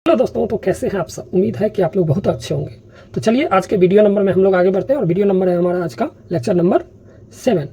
Hello दोस्तों, तो कैसे हैं आप सब। उम्मीद है कि आप लोग बहुत अच्छे होंगे। तो चलिए आज के वीडियो नंबर में हम लोग आगे बढ़ते हैं और वीडियो नंबर है हमारा आज का लेक्चर नंबर 7।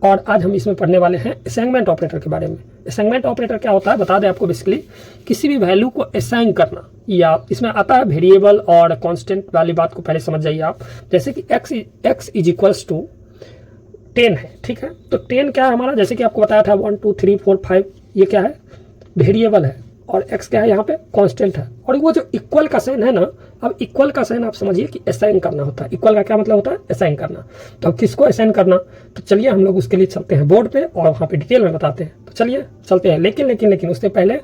और आज हम इसमें पढ़ने वाले हैं असाइनमेंट ऑपरेटर के बारे में। असाइनमेंट ऑपरेटर क्या होता है बता दें आपको। बेसिकली किसी भी वैल्यू को असाइन करना, या इसमें आता है वेरिएबल और कांस्टेंट वाली बात को पहले समझ जाइए आप। जैसे कि x इज इक्वल्स टू 10 है, ठीक है। तो 10 क्या है हमारा, जैसे कि आपको बताया था 1 2 3 4 5 ये क्या है, वेरिएबल है। और x क्या है यहाँ पे, कांस्टेंट है। और वो जो इक्वल का साइन है ना, अब इक्वल का साइन आप समझिए कि असाइन करना होता है। इक्वल का क्या मतलब होता है, असाइन करना। तो अब किसको असाइन करना, तो चलिए हम लोग उसके लिए चलते हैं बोर्ड पे और वहाँ पे डिटेल में बताते हैं। तो चलिए चलते हैं। लेकिन उससे पहले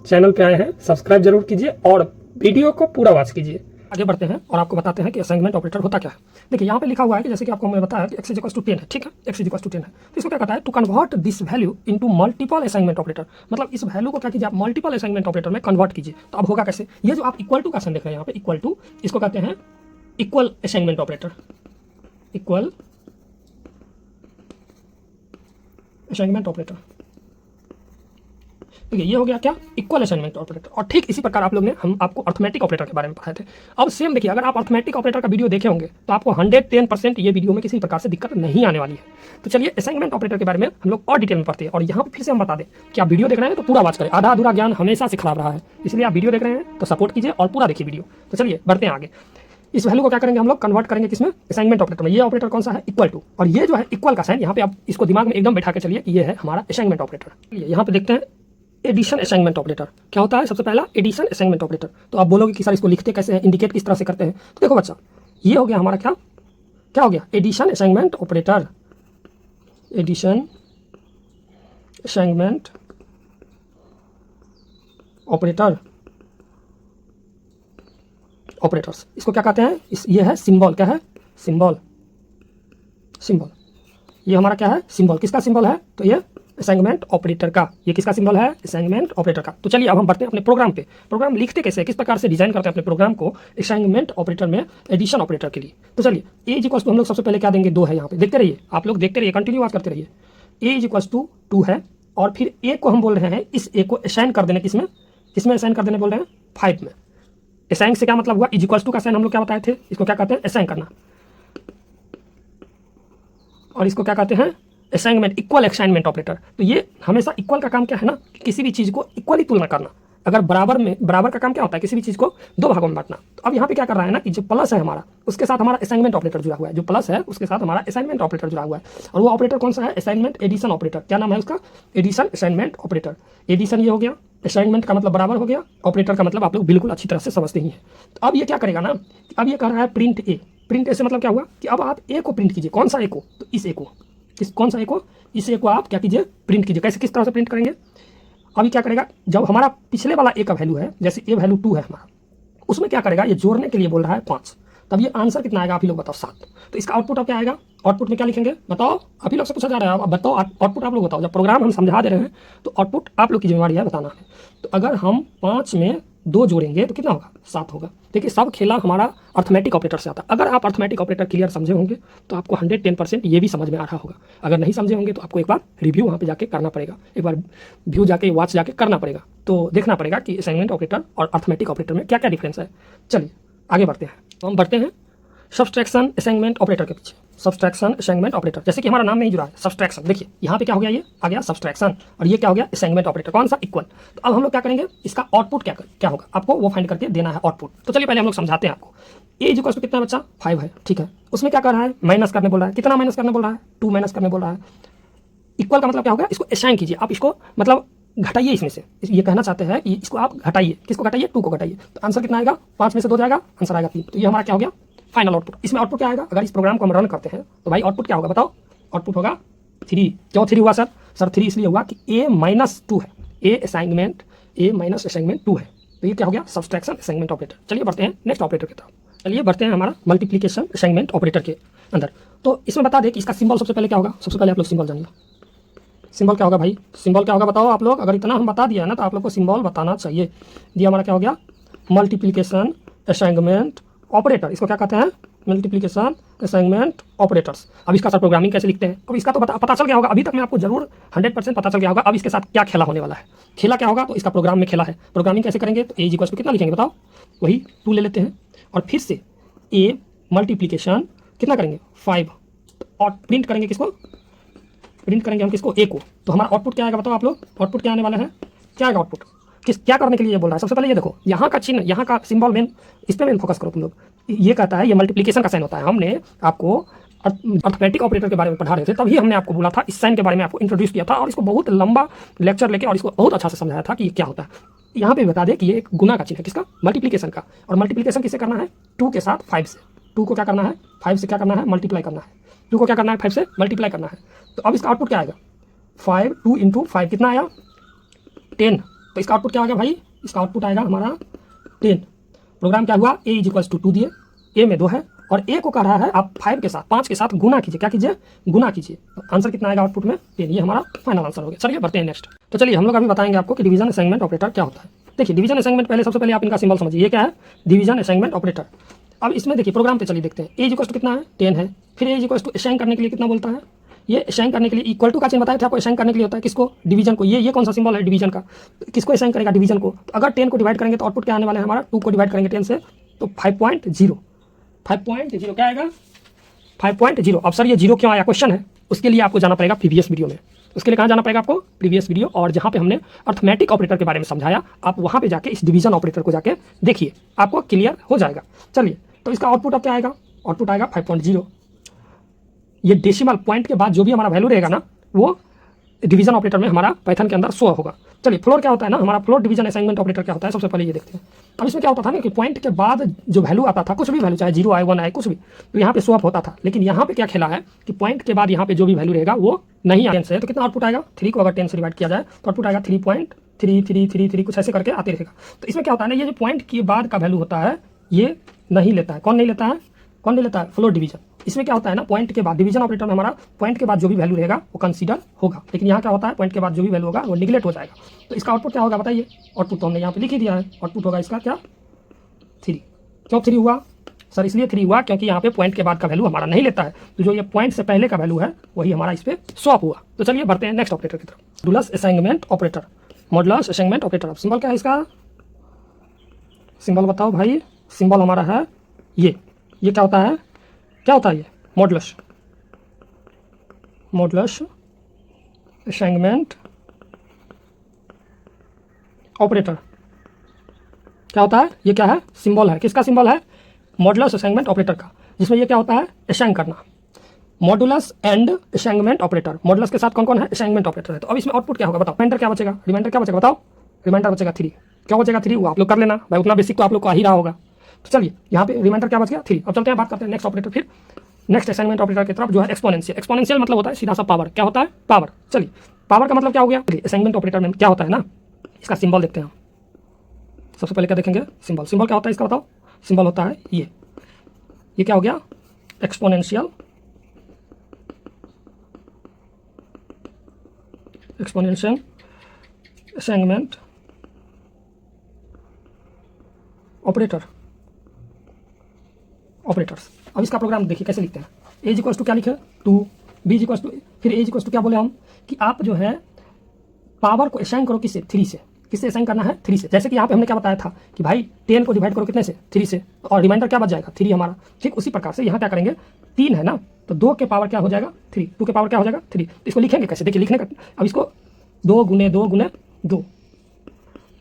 चैनल पे आए हैं सब्सक्राइब जरूर कीजिए और वीडियो को पूरा वॉच कीजिए। आगे बढ़ते हैं और आपको बताते हैं कि असाइनमेंट ऑपरेटर होता क्या है। देखिए यहाँ पे लिखा हुआ है कि जैसे कि आपको मैंने बताया कि x इज इक्वल्स टू 10 है, ठीक है। x इज इक्वल्स टू 10 है, तो इसको क्या कहता है, to convert this value into multiple assignment operator. मतलब इस वैल्यू को क्या कीजिए आप मल्टीपल असाइनमेंट ऑपरेटर में कन्वर्ट कीजिए। तो अब होगा कैसे, ये जो आप इक्वल टू का साइन देख रहे हैं यहाँ पे, इक्वल टू, इसको कहते हैं equal assignment operator. Equal assignment operator, देखिए ये हो गया क्या, इक्वल असाइनमेंट ऑपरेटर। और ठीक इसी प्रकार आप लोग ने हम आपको अर्थमेटिक ऑपरेटर के बारे में पढ़ाए थे। अब सेम देखिए, अगर आप अर्थमेटिक ऑपरेटर का वीडियो देखे होंगे तो आपको 110% ये वीडियो में किसी प्रकार से दिक्कत नहीं आने वाली है। तो चलिए असाइनमेंट ऑपरेटर के बारे में हम लोग और डिटेल में पढ़ते हैं। और यहाँ पर फिर से हम बता दें कि आप वीडियो देख रहे हैं तो पूरा वॉच करें। आधा अधूरा ज्ञान हमेशा से खराब रहा है, इसलिए आप वीडियो देख रहे हैं तो सपोर्ट कीजिए और पूरा देखिए वीडियो। तो चलिए बढ़ते हैं आगे। इस वैल्यू को क्या करेंगे हम लोग, कन्वर्ट करेंगे किसमें, असाइनमेंट ऑपरेटर में। ये ऑपरेटर कौन सा है, इक्वल टू। और ये जो है इक्वल का साइन, यहाँ पे आप इसको दिमाग में एकदम बैठा के चलिए कि ये है हमारा असाइनमेंट ऑपरेटर। यहाँ पे देखते हैं एडिशन असाइनमेंट ऑपरेटर क्या होता है। सबसे पहला एडिशन असाइनमेंट ऑपरेटर। तो आप बोलोगे कि सर इसको लिखते कैसे हैं, इंडिकेट किस तरह से करते हैं। तो देखो बच्चा, ये हो गया हमारा क्या क्या हो गया, addition assignment operator. Addition assignment operator, operators इसको क्या कहते हैं, ये है सिंबल। क्या है, सिंबल। सिंबल ये हमारा क्या है, सिंबल। किसका सिंबल है, तो ये असाइनमेंट ऑपरेटर का। ये किसका सिंबल है, असाइनमेंट ऑपरेटर का। तो चलिए अब हम बढ़ते हैं अपने प्रोग्राम पे। प्रोग्राम लिखते कैसे हैं, किस प्रकार से डिजाइन करते हैं अपने प्रोग्राम को असाइनमेंट ऑपरेटर में एडिशन ऑपरेटर के लिए। तो चलिए ए इज इक्वल्स टू हम लोग सबसे पहले क्या देंगे, 2 है यहाँ पे। देखते रहिए आप लोग, देखते रहिए, कंटिन्यू बात करते रहिए। ए इज इक्वल्स टू 2 है और फिर ए को हम बोल रहे हैं, इस ए को असाइन कर देने किसमें, किसमें असाइन कर देने बोल रहे हैं, 5 में। असाइन से क्या मतलब हुआ, इज इक्वल्स टू का साइन हम लोग क्या बताए थे, इसको क्या कहते हैं, असाइन करना। और इसको क्या कहते हैं, असाइनमेंट, इक्वल असाइनमेंट ऑपरेटर। तो ये हमेशा इक्वल का काम क्या है ना, किसी भी चीज़ को इक्वली तुलना करना। अगर बराबर का काम क्या होता है, किसी भी चीज़ को 2 भागों में बांटना। तो अब यहाँ पे क्या कर रहा है ना कि जो प्लस है हमारा, उसके साथ हमारा असाइनमेंट ऑपरेटर जुड़ा हुआ है। जो प्लस है उसके साथ हमारा असाइनमेंट ऑपरेटर जुड़ा हुआ है। और वो ऑपरेटर कौन सा है, असाइनमेंट एडिशन ऑपरेटर। क्या नाम है उसका, एडिशन असाइनमेंट ऑपरेटर। एडिशन ये हो गया, असाइनमेंट का मतलब बराबर हो गया, ऑपरेटर का मतलब आप लोग बिल्कुल अच्छी तरह से समझते ही हैं। तो अब ये क्या करेगा ना, अब ये कर रहा है प्रिंट ए। प्रिंट ए से मतलब क्या हुआ कि अब आप ए को प्रिंट कीजिए। कौन सा ए को, तो इस ए को, कौन सा ए को, इस ए को आप क्या कीजिए, प्रिंट कीजिए। कैसे, किस तरह से प्रिंट करेंगे, अभी क्या करेगा, जब हमारा पिछले वाला ए का वैल्यू है, जैसे ए वैल्यू 2 है हमारा, उसमें क्या करेगा, ये जोड़ने के लिए बोल रहा है 5। तब ये आंसर कितना आएगा, आप ही लोग बताओ, 7। तो इसका आउटपुट अब क्या आएगा, आउटपुट में क्या लिखेंगे बताओ, आप ही लोग से पूछा जा रहा है, अब बताओ आउटपुट आप लोग बताओ। जब प्रोग्राम हम समझा दे रहे हैं तो आउटपुट आप लोग की जिम्मेवारी है बताना है। तो अगर हम 5 में 2 जोड़ेंगे तो कितना होगा, 7 होगा। देखिए सब खेला हमारा अर्थमेटिक ऑपरेटर से आता है। अगर आप अर्थमेटिक ऑपरेटर क्लियर समझे होंगे तो आपको 110% ये भी समझ में आ रहा होगा। अगर नहीं समझे होंगे तो आपको एक बार रिव्यू वहाँ पे जाके करना पड़ेगा, एक बार व्यू जाके वॉच जाके करना पड़ेगा। तो देखना पड़ेगा कि असाइनमेंट ऑपरेटर और अर्थमेटिक ऑपरेटर में क्या क्या डिफरेंस है। चलिए आगे बढ़ते हैं। तो हम बढ़ते हैं सब्सट्रैक्शन असाइनमेंट ऑपरेटर के पीछे। सब्सट्रैक्शन असाइनमेंट ऑपरेटर, जैसे कि हमारा नाम में ही जुड़ा है सब्सट्रैक्शन। देखिए यहाँ पे क्या हो गया, ये आ गया सब्सट्रैक्शन और ये क्या हो गया, असाइनमेंट ऑपरेटर। कौन सा, इक्वल। तो अब हम लोग क्या करेंगे, इसका आउटपुट क्या होगा, आपको वो फाइंड करके देना है आउटपुट। तो चलिए पहले हम लोग समझाते हैं आपको। ए इज इक्वल्स टू कितना बच्चा, 5 है, ठीक है। उसमें क्या कर रहा है, माइनस करने बोल रहा है। कितना माइनस करने बोल रहा है, 2 माइनस करने बोल रहा है। इक्वल का मतलब क्या होगा, इसको असाइन कीजिए आप, इसको मतलब घटाइए इसमें से। ये कहना चाहते हैं कि इसको आप घटाइए, किसको घटाइए, 2 को घटाइए। तो आंसर कितना आएगा, 5 में से 2 जाएगा, आंसर आएगा 3। तो ये हमारा क्या हो गया, फाइनल आउटपुट। इसमें आउटपुट क्या आएगा, अगर इस प्रोग्राम को हम रन करते हैं तो भाई आउटपुट क्या होगा बताओ, आउटपुट होगा 3। क्यों 3 हुआ सर, 3 इसलिए हुआ कि a माइनस 2 है, a माइनस असाइनमेंट 2 है। तो ये क्या हो गया, सब्सट्रैक्शन असाइनमेंट ऑपरेटर। चलिए बढ़ते हैं नेक्स्ट ऑपरेटर की तरफ। चलिए बढ़ते हैं हमारा मल्टीप्लिकेशन असाइनमेंट ऑपरेटर के अंदर। तो इसमें बता दें कि इसका सिंबल सबसे पहले क्या होगा। सबसे पहले आप लोग सिंबल जानिए, सिंबल क्या होगा भाई, सिंबल क्या होगा बताओ आप लोग। अगर इतना हम बता दिया ना तो आप लोग को सिंबल बताना चाहिए। ये हमारा क्या हो गया, मल्टीप्लिकेशन असाइनमेंट ऑपरेटर। इसको क्या कहते हैं, मल्टीप्लिकेशन असाइनमेंट ऑपरेटर्स। अब इसका सर प्रोग्रामिंग कैसे लिखते हैं, अब इसका तो पता चल गया होगा, अभी तक मैं आपको जरूर 100% पता चल गया होगा। अब इसके साथ क्या खेला होने वाला है, खेला क्या होगा, तो इसका प्रोग्राम में खेला है। प्रोग्रामिंग कैसे करेंगे, तो ए इक्वल टू कितना लिखेंगे बताओ, वही 2 ले लेते हैं और फिर से ए मल्टीप्लीकेशन कितना करेंगे 5 और प्रिंट करेंगे किसको, प्रिंट करेंगे हम किसको, ए को। तो हमारा आउटपुट क्या आएगा बताओ आप लोग, आउटपुट क्या आने वाला है, क्या आएगा आउटपुट, किस क्या करने के लिए ये बोल रहा है। सबसे पहले ये देखो यहाँ का चिन्ह, यहाँ का सिंबल मेन, इस पर मेन फोकस करो तुम लोग। ये कहता है ये मल्टीप्लिकेशन का साइन होता है। हमने आपको अर्थमेटिक ऑपरेटर के बारे में पढ़ा रहे थे, तभी हमने आपको बोला था इस साइन के बारे में आपको इंट्रोड्यूस किया था और इसको बहुत लंबा लेक्चर लेके और इसको बहुत अच्छा से समझाया था कि ये क्या होता है। यहाँ पे बता दें कि ये एक गुना का चिन्ह है, किसका, मल्टीप्लिकेशन का। और मल्टीप्लिकेशन किससे करना है, 2 के साथ 5 से। 2 को क्या करना है, 5 से क्या करना है, मल्टीप्लाई करना है। 2 को क्या करना है, 5 से मल्टीप्लाई करना है। तो अब इसका आउटपुट क्या आएगा, 5 2 × 5 कितना आया 10। तो इसका आउटपुट क्या आ गया भाई, इसका आउटपुट आएगा हमारा 10। प्रोग्राम क्या हुआ, ए इज इक्वल्स टू 2 दिए, ए में 2 है और ए को कह रहा है आप 5 के साथ 5 के साथ गुना कीजिए, क्या कीजिए, गुना कीजिए। तो आंसर कितना आएगा आउटपुट में 10। ये हमारा फाइनल आंसर हो गया। चलिए बढ़ते हैं नेक्स्ट। तो चलिए हम लोग अभी बताएंगे आपको कि डिवीजन असाइनमेंट ऑपरेटर क्या होता है। देखिए डिवीजन असाइनमेंट, पहले सबसे पहले आप इनका सिंबल समझिए, ये क्या है, डिवीजन असाइनमेंट ऑपरेटर। अब इसमें देखिए प्रोग्राम पे चलिए देखते हैं। ए इज इक्वल्स टू कितना है 10 है, फिर ए इज इक्वल्स टू असाइन करने के लिए कितना बोलता है, ये असाइन करने के लिए इक्वल टू का चिन्ह बताया था आपको, असाइन करने के लिए होता है किसको, डिवीजन को। ये कौन सा सिंबल है डिवीजन का, किसको असाइन करेगा, डिवीजन को। तो अगर 10 को डिवाइड करेंगे तो आउटपुट क्या आने वाला है हमारा, 2 को डिवाइड करेंगे 10 से तो 5.0 क्या आएगा 5.0। अब सर ये 0 क्यों आया, क्वेश्चन है, उसके लिए आपको जाना पड़ेगा प्रीवियस वीडियो में। उसके लिए कहाँ जाना पड़ेगा आपको, प्रीवियस वीडियो, और जहाँ पे हमने अर्थमेटिक ऑपरेटर के बारे में समझाया, आप वहाँ पे जाके इस डिवीजन ऑपरेटर को जाके देखिए, आपको क्लियर हो जाएगा। चलिए तो इसका आउटपुट अब क्या आएगा, आउटपुट आएगा 5.0। ये डेसिमल पॉइंट के बाद जो भी हमारा वैल्यू रहेगा ना, वो डिवीजन ऑपरेटर में हमारा पाइथन के अंदर शो होगा। चलिए फ्लोर क्या होता है ना, हमारा फ्लोर डिवीजन असाइनमेंट ऑपरेटर क्या होता है, सबसे पहले ये देखते हैं। अब इसमें क्या होता था ना कि पॉइंट के बाद जो वैल्यू आता था, कुछ भी वैल्यू चाहे 0 आए 1 आए कुछ भी, तो यहाँ पे शो अप होता था। लेकिन यहाँ पे क्या खेला है कि पॉइंट के बाद यहाँ पे जो भी वैल्यू रहेगा वो नहीं आने से, तो कितना आउटपुट आएगा 3 को अगर 10 से डिवाइड किया जाए तो आउटपुट आएगा 3.3333 कुछ ऐसे करके आते रहेगा। तो इसमें क्या होता है ना, ये जो पॉइंट के बाद का वैल्यू होता है ये नहीं लेता है। कौन नहीं लेता है, कौन नहीं लेता है, फ्लोर डिवीजन। इसमें क्या होता है ना, पॉइंट के बाद डिवीजन ऑपरेटर में हमारा पॉइंट के बाद जो भी वैल्यू रहेगा वो कंसीडर होगा, लेकिन यहाँ क्या होता है, पॉइंट के बाद जो भी वैल्यू होगा वो निगलेक्ट हो जाएगा। तो इसका आउटपुट क्या होगा बताइए, आउटपुट तो हमने यहाँ पे लिख ही दिया है, आउटपुट होगा इसका क्या 3। क्यों 3 हुआ सर, इसलिए 3 हुआ क्योंकि यहाँ पे पॉइंट के बाद का वैल्यू हमारा नहीं लेता है, तो जो ये पॉइंट से पहले का वैल्यू है वही हमारा इस पर स्वैप हुआ। तो चलिए बढ़ते हैं नेक्स्ट ऑपरेटर की तरफ, modulus assignment operator. Modulus assignment operator, अब सिंबल क्या है इसका, सिंबल बताओ भाई, सिंबल हमारा है ये क्या होता है, क्या होता है ये, मॉडुलस, मॉडुलस असाइनमेंट ऑपरेटर क्या होता है, ये क्या है, सिंबल है, किसका सिंबल है, मॉडुलस असाइनमेंट ऑपरेटर का, जिसमें ये क्या होता है, असाइन करना। Modulus and assignment operator, modulus के साथ कौन कौन है, असाइनमेंट ऑपरेटर है। तो अब इसमें आउटपुट क्या होगा बताओ, रिमाइंडर क्या बचेगा, रिमाइंडर क्या बचेगा बताओ, रिमाइंडर बचेगा 3। क्यों बचेगा 3, वो आप लोग कर लेना भाई, उतना बेसिक तो आप लोग को आ ही रहा होगा। तो चलिए यहाँ पे रिमाइंडर क्या बच गया 3। अब चलते हैं बात करते हैं नेक्स्ट ऑपरेटर, फिर नेक्स्ट असाइनमेंट ऑपरेटर की तरफ, जो है एक्सपोनेंशियल। एक्सपोनेंशियल मतलब होता है सीधा सा पावर, क्या होता है पावर। चलिए पावर का मतलब क्या हो गया, असाइनमेंट ऑपरेटर में क्या होता है ना, इसका सिंबल देखते हैं हम। सबसे पहले क्या देखेंगे, सिंबल। सिंबल क्या होता है इसका बताओ, सिंबल होता है ये क्या हो गया, exponential, exponential assignment operator, operators. अब इसका प्रोग्राम देखिए कैसे लिखते हैं, ए इज इक्वल्स टू क्या लिखे 2, बी इज इक्वल्स टू, फिर ए इज इक्वल्स टू क्या बोले हम कि आप जो है पावर को असाइन करो किससे, 3 से। किससे असाइन करना है, 3 से। जैसे कि यहाँ पे हमने क्या बताया था कि भाई 10 को डिवाइड करो कितने से, 3 से, और रिमाइंडर क्या बच जाएगा 3 हमारा। ठीक उसी प्रकार से यहाँ क्या करेंगे, 3 है ना, तो 2 के पावर क्या हो जाएगा 3, 2 के पावर क्या हो जाएगा 3। तो इसको लिखेंगे कैसे, देखिए लिखने का, अब इसको 2 गुने 2 गुने 2,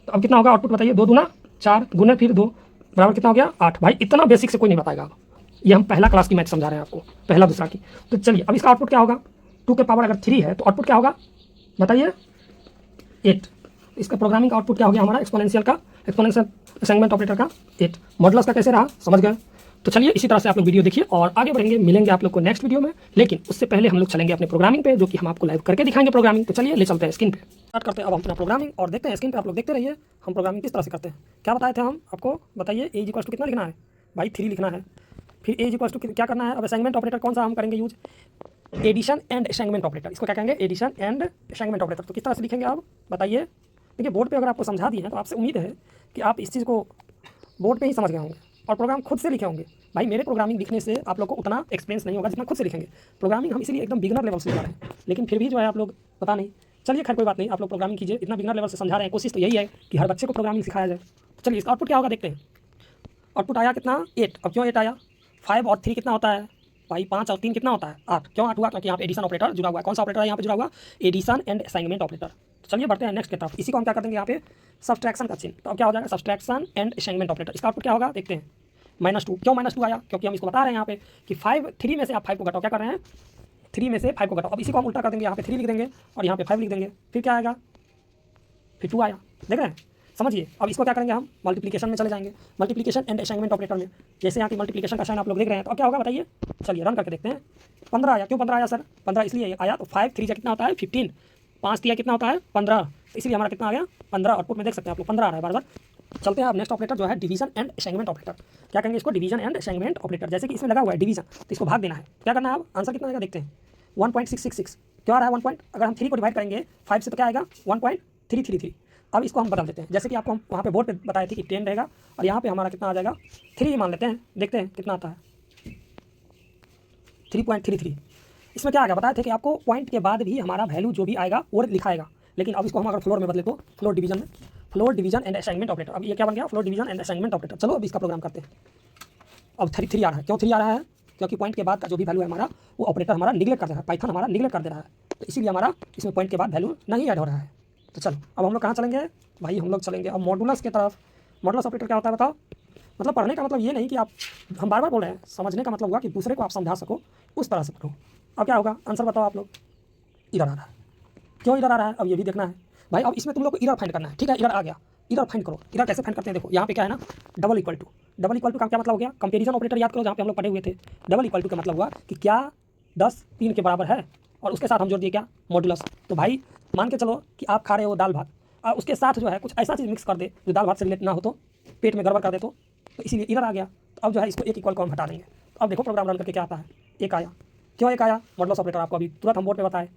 तो अब कितना होगा आउटपुट बताइए, 2 दूना 4 गुने फिर 2 बराबर कितना हो गया 8। भाई इतना बेसिक से कोई नहीं बताएगा, ये हम पहला क्लास की मैथ समझा रहे हैं आपको, पहला दूसरा की। तो चलिए अब इसका आउटपुट क्या होगा, 2 के पावर अगर 3 है तो आउटपुट क्या होगा बताइए 8। इसका प्रोग्रामिंग का आउटपुट क्या हो गया हमारा, एक्सपोनेंशियल का, एक्सपोनेंशियल असाइनमेंट ऑपरेटर का 8। मॉडुलस का कैसे रहा समझ गए। तो चलिए इसी तरह से आप लोग वीडियो देखिए और आगे बढ़ेंगे, मिलेंगे आप लोग को नेक्स्ट वीडियो में। लेकिन उससे पहले हम लोग चलेंगे अपने प्रोग्रामिंग पे, जो कि हम आपको लाइव करके दिखाएंगे प्रोग्रामिंग। तो चलिए ले चलते हैं स्क्रीन पे, स्टार्ट करते हैं अब हम अपना प्रोग्रामिंग और देखते हैं स्क्रीन पे, आप लोग देखते रहिए हम प्रोग्रामिंग किस तरह से करते हैं। क्या बताए थे हम आपको, बताइए ए इज इक्वल्स टू कितना लिखना है भाई 3 लिखना है, फिर ए इज इक्वल्स टू क्या करना है। अब असाइनमेंट ऑपरेटर कौन सा हम करेंगे use, addition and assignment operator, इसको क्या कहेंगे एडिशन एंड असाइनमेंट ऑपरेटर। तो किस तरह से लिखेंगे आप बताइए। देखिए बोर्ड पे अगर आपको समझा दिए हैं तो आपसे उम्मीद है कि आप इस चीज़ को बोर्ड पे ही समझ गए होंगे और प्रोग्राम खुद से लिखे होंगे। भाई मेरे प्रोग्रामिंग लिखने से आप लोग को उतना एक्सपीरियंस नहीं होगा जितना खुद से लिखेंगे। प्रोग्रामिंग हम इसीलिए एकदम बिगिनर लेवल से जा रहे हैं, लेकिन फिर भी जो है आप लोग पता नहीं। चलिए खैर कोई बात नहीं, आप लोग प्रोग्रामिंग कीजिए, इतना बिगिनर लेवल से समझा रहे हैं, कोशिश तो यही है कि हर बच्चे को प्रोग्रामिंग सिखाया जाए। तो चलिए इसका आउटपुट क्या होगा देखते हैं। आउटपुट आया कितना 8। अब क्यों 8 आया? 5 और 3 कितना होता है भाई? 5 और 3 कितना होता है? 8। क्यों 8 हुआ? क्योंकि यहाँ पे एडिशन ऑपरेटर जुड़ा हुआ है। कौन सा ऑपरेटर है यहाँ पे जुड़ा हुआ? Addition and assignment operator. तो चलिए बढ़ते हैं नेक्स्ट की तरफ। इसी को हम क्या कर देंगे यहाँ पे सब्सट्रैक्शन का चिन्ह। तो अब क्या हो जाएगा? Subtraction and assignment operator. इसका आउटपुट क्या होगा देखते हैं। -2। क्यों -2 आया? क्योंकि हम इसको बता रहे हैं यहाँ पे कि 3 में से आप 5 को घटाओ। क्या कर रहे हैं? 3 में से 5 को घटाओ। अब इसी को हम उल्टा कर देंगे, यहाँ पे 3 लिख देंगे और यहाँ पे 5 लिख देंगे। फिर क्या आएगा? फिर 2 आया। देख रहे हैं? समझिए। अब इसको क्या करेंगे हम? मल्टीप्लिकेशन में चले जाएंगे, मल्टीप्लिकेशन एंड असाइनमेंट ऑपरेटर में। जैसे यहाँ की मल्टीप्लिकेशन का साइन आप लोग देख रहे हैं, तो क्या होगा बताइए? चलिए रन करके देखते हैं। 15 आया। क्यों 15 आया सर? 15 इसलिए आया तो 5 3 कितना होता है? 15। 5 3 कितना होता है? 15। इसलिए हमारा कितना आ गया? 15। आउटपुट में देख सकते हैं आप लोग 15 आ रहा है बराबर। चलते हैं अब नेक्स्ट ऑपरेटर जो है डिवीजन एंड असाइनमेंट ऑपरेटर। क्या करेंगे इसको? Division and assignment operator. जैसे कि इसमें लगा हुआ है डिवीजन, तो इसको भाग देना है। क्या करना है? अब आंसर कितना आएगा देखते हैं। 1.666। क्यों आ रहा है 1 पॉइंट? अगर हम 3 को डिवाइड करेंगे 5 से तो क्या आएगा? 1.333। अब इसको हम बदल देते हैं, जैसे कि आपको हम वहाँ पे बोर्ड पे बताए थे कि 10 रहेगा और यहाँ पे हमारा कितना आ जाएगा? 3 मान लेते हैं, देखते हैं कितना आता है। 3.33। इसमें क्या आएगा? बताए थे कि आपको पॉइंट के बाद भी हमारा वैल्यू जो भी आएगा वो लिखाएगा, लेकिन अब इसको हम अगर फ्लोर में बदले तो फ्लोर डिवीजन में, floor division and assignment operator. अब ये क्या बन गया? Floor division and assignment operator. चलो अब इसका प्रोग्राम करते हैं। अब 3 आ रहा है। क्यों 3 आ रहा है? क्योंकि पॉइंट के बाद का जो भी वैल्यू है हमारा, वो ऑपरेटर हमारा निगलेक्ट कर दे रहा है, पाइथन हमारा निगलेक्ट कर दे रहा है, तो इसीलिए हमारा इसमें पॉइंट के बाद वैल्यू नहीं ऐड हो रहा है। तो चलो अब हम लोग कहाँ चलेंगे भाई? हम लोग चलेंगे अब मॉडुलस की तरफ। मॉडुलस ऑपरेटर क्या होता है बताओ? मतलब पढ़ने का मतलब ये नहीं कि आप, हम बार बार बोल रहे हैं, समझने का मतलब हुआ कि दूसरे को आप समझा सको, उस तरह से पढ़ो। अब क्या होगा? आंसर बताओ आप लोग। इधर आ रहा है। क्यों इधर आ रहा है? अब ये भी देखना है भाई। अब इसमें तुम लोग को इधर फाइंड करना है, ठीक है? इधर आ गया, इधर फाइंड करो। इधर कैसे फाइंड करते हैं देखो, यहाँ पे क्या है ना, double equal to. Double equal to का क्या मतलब हो गया? कंपेरिजन ऑपरेटर याद करो, जहाँ पे हम लोग पढ़े हुए थे। डबल इक्वल टू का मतलब हुआ कि क्या 10 3 के बराबर है, और उसके साथ हम जोड़ दिए क्या? मॉडुलस। तो भाई मान के चलो कि आप खा रहे हो दाल भात, और उसके साथ जो है कुछ ऐसा चीज़ मिक्स कर दे जो दाल भात से रिलेट ना हो, तो पेट में गड़बड़ कर दे, तो इसीलिए इधर आ गया। तो अब जो है इसको एक इक्वल को हम हटा देंगे। तो अब देखो प्रोग्राम रन करके क्या आता है? 1 आया। क्यों 1 आया? मॉडुलस ऑपरेटर आपको अभी तुरंत हम बोर्ड पे बताए।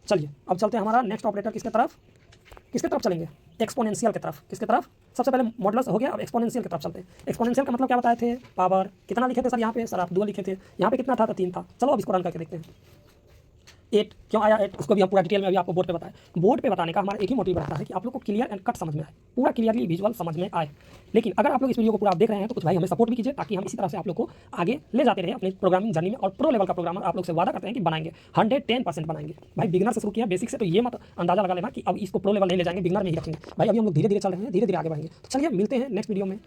चलिए अब चलते हैं हमारा नेक्स्ट ऑपरेटर किसके तरफ? किसके तरफ चलेंगे? एक्सपोनेंशियल की तरफ। किसके तरफ? सबसे पहले मॉडुलस हो गया, अब एक्सपोनेंशियल की तरफ चलते हैं। एक्सपोनेंशियल का मतलब क्या बताए थे? पावर। कितना लिखे थे सर यहाँ पे? सर आप 2 लिखे थे। यहाँ पे कितना था? तो 3 था। चलो अब इसको रन करके देखते हैं। 8 क्यों आया? 8 उसको भी हम पूरा डिटेल में अभी आपको बोर्ड पे बताएं। बोर्ड पे बताने का हमारा एक ही मोटिव रहता है कि आप लोग को क्लियर एंड कट समझ में आए, पूरा क्लियरली विजुअल समझ में आए। लेकिन अगर आप लोग इस वीडियो को पूरा देख रहे हैं तो कुछ भाई हमें सपोर्ट भी कीजिए, ताकि हम इसी तरह से आप लोग को आगे ले जाते रहे अपने प्रोग्रामिंग जर्नी में। और प्रो लेवल का प्रोग्रामर आप लोग से वादा करते हैं कि बनाएंगे, 110% बनाएंगे। भाई बिगनर से शुरू किया, बेसिक से, तो ये मत अंदाजा लगा लेना कि अब इसको प्रो लेवल नहीं ले जाएंगे, बिगनर में ही रखेंगे। भाई अभी हम लोग धीरे धीरे चल रहे हैं, धीरे धीरे आगे बढ़ेंगे। तो चलिए मिलते हैं नेक्स्ट वीडियो में।